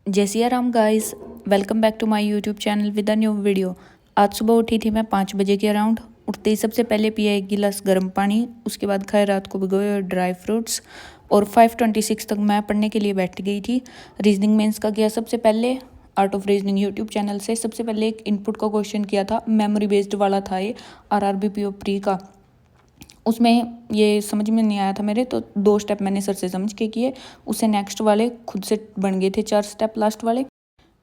जय Siya Ram guys, welcome back to my YouTube channel with a new video. आज सुबह उठी थी मैं 5 बजे के अराउंड। उठते ही सबसे पहले पिया एक गिलास गर्म पानी, उसके बाद खाए रात को भिगोए हुए ड्राई फ्रूट्स और 5:26 तक मैं पढ़ने के लिए बैठ गई थी। रीजनिंग मेंस का किया सबसे पहले, art of reasoning YouTube channel से। सबसे पहले एक इनपुट का क्वेश्चन किया था, मेमोरी बेस्ड वाला था ये, RRB PO प्री का। उसमें ये समझ में नहीं आया था मेरे, तो 2 स्टेप मैंने सर से समझ के किए। उससे नेक्स्ट वाले खुद से बन गए थे 4 स्टेप लास्ट वाले।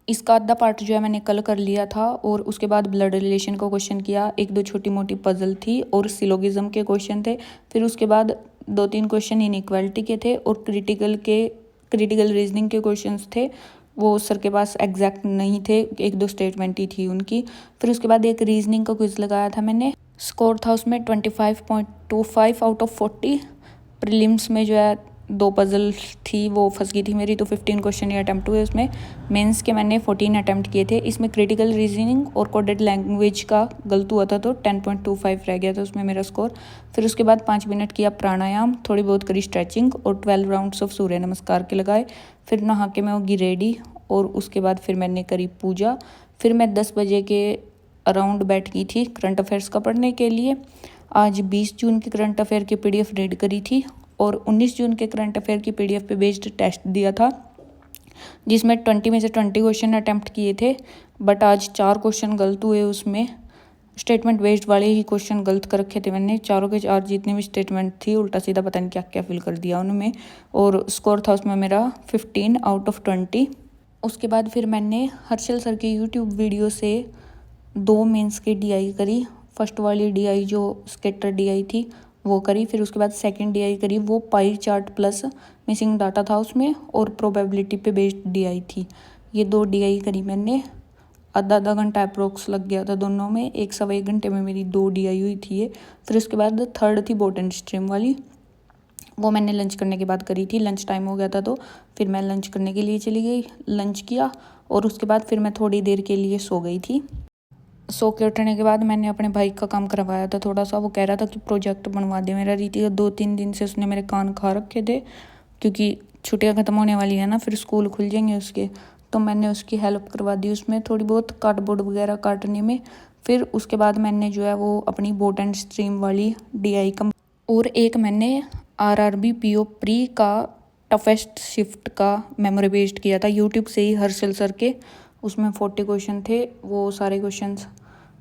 इसका आधा पार्ट जो है मैंने कल कर लिया था। और उसके बाद ब्लड रिलेशन का क्वेश्चन किया, 1-2 छोटी मोटी पजल थी और सिलोगिज्म के क्वेश्चन थे। फिर उसके बाद 2-3 क्वेश्चन इनइक्वालिटी के थे और क्रिटिकल रीजनिंग के क्वेश्चंस थे। वो सर के पास एग्जैक्ट नहीं थे, 1-2 स्टेटमेंट ही थी उनकी। फिर उसके बाद एक रीजनिंग का क्विज लगाया था मैंने। स्कोर था उसमें 25.25 आउट ऑफ 40। प्रीलिम्स में जो है 2 पजल थी, वो फंस गई थी मेरी, तो 15 क्वेश्चन ही अटैम्प्ट हुए उसमें। मेंस के मैंने 14 अटैम्प्ट किए थे। इसमें क्रिटिकल रीजनिंग और कोडेड लैंग्वेज का गलत हुआ था, तो 10.25 रह गया था उसमें मेरा स्कोर। फिर उसके बाद 5 मिनट किया प्राणायाम, थोड़ी बहुत करी स्ट्रेचिंग और 12 राउंड्स ऑफ सूर्य नमस्कार के लगाए। फिर नहा के मैं होगी रेडी और उसके बाद फिर मैंने करी पूजा। फिर मैं 10 बजे के अराउंड बैठ गई थी करंट अफेयर्स का पढ़ने के लिए। आज 20 जून के करंट अफेयर की PDF रीड करी थी और 19 जून के करंट अफेयर की PDF पे बेस्ड टेस्ट दिया था, जिसमें 20 में से 20 क्वेश्चन अटैम्प्ट किए थे। बट आज 4 क्वेश्चन गलत हुए उसमें। स्टेटमेंट बेस्ड वाले ही क्वेश्चन गलत कर रखे थे मैंने, चारों के चार जितने भी स्टेटमेंट थी उल्टा सीधा पता नहीं क्या क्या फिल कर दिया उनमें। और स्कोर था उसमें मेरा 15 आउट ऑफ 20। उसके बाद फिर मैंने हर्षल सर के यूट्यूब वीडियो से 2 मेंस की DI करी। फर्स्ट वाली DI जो स्केटर DI थी वो करी। फिर उसके बाद सेकंड DI करी, वो pie chart plus missing data था उसमें और प्रोबेबिलिटी पे बेस्ड DI थी। ये 2 DI करी मैंने। आधा घंटा अप्रोक्स लग गया था दोनों में, 1-1.25 घंटे में मेरी 2 DI हुई थी ये। फिर उसके बाद थर्ड थी बॉटनी स्ट्रीम वाली, वो मैंने लंच करने के बाद करी थी। लंच टाइम हो गया था तो फिर मैं लंच करने के लिए चली गई, लंच किया और उसके बाद फिर मैं थोड़ी देर के लिए सो गई थी। सो के उठने के बाद मैंने अपने भाई का काम करवाया था थोड़ा सा। वो कह रहा था कि प्रोजेक्ट बनवा दे मेरा। रीति का 2-3 दिन से उसने मेरे कान खा रखे थे, क्योंकि छुट्टियां ख़त्म होने वाली है ना, फिर स्कूल खुल जाएंगे उसके। तो मैंने उसकी हेल्प करवा दी उसमें थोड़ी बहुत, कार्डबोर्ड वगैरह काटने में। फिर उसके बाद मैंने जो है वो अपनी बोट एंड स्ट्रीम वाली DI कम, और एक मैंने RRB PO प्री का टफेस्ट शिफ्ट का मेमोरी बेस्ड किया था यूट्यूब से ही, हर्षल सर के। उसमें 40 क्वेश्चन थे, वो सारे क्वेश्चन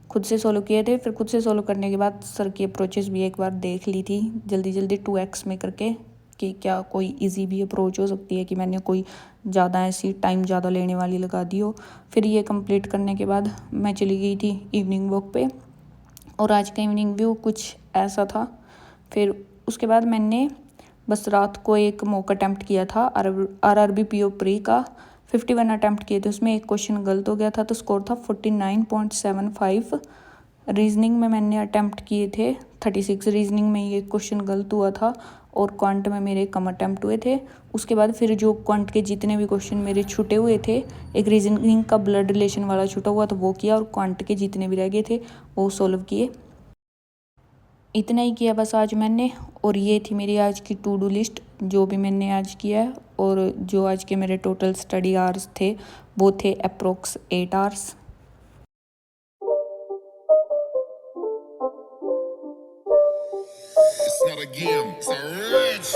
खुद से सोल्व किए थे। फिर खुद से सोल्व करने के बाद सर की अप्रोचेस भी एक बार देख ली थी जल्दी जल्दी 2x में करके, कि क्या कोई इजी भी अप्रोच हो सकती है, कि मैंने कोई ज़्यादा ऐसी टाइम ज़्यादा लेने वाली लगा दी हो। फिर ये कंप्लीट करने के बाद मैं चली गई थी इवनिंग वॉक पे, और आज का इवनिंग व्यू कुछ ऐसा था। फिर उसके बाद मैंने बस रात को एक मॉक अटैम्प्ट किया था RRB PO प्री का। 51 अटैम्प्ट किए थे, उसमें एक क्वेश्चन गलत हो गया था, तो स्कोर था 49.75। रीजनिंग में मैंने अटैम्प्ट किए थे 36, रीजनिंग में ये क्वेश्चन गलत हुआ था और क्वांट में मेरे कम अटैम्प्ट हुए थे। उसके बाद फिर जो क्वांट के जितने भी क्वेश्चन मेरे छूटे हुए थे, एक रीजनिंग का ब्लड रिलेशन वाला छूटा हुआ था वो किया, और क्वांट के जितने भी रह गए थे वो सोल्व किए। इतना ही किया बस आज मैंने। और ये थी मेरी आज की टू डू लिस्ट, जो भी मैंने आज किया है। और जो आज के मेरे टोटल स्टडी आवर्स थे वो थे approx 8 hours. It's not a game, it's a rich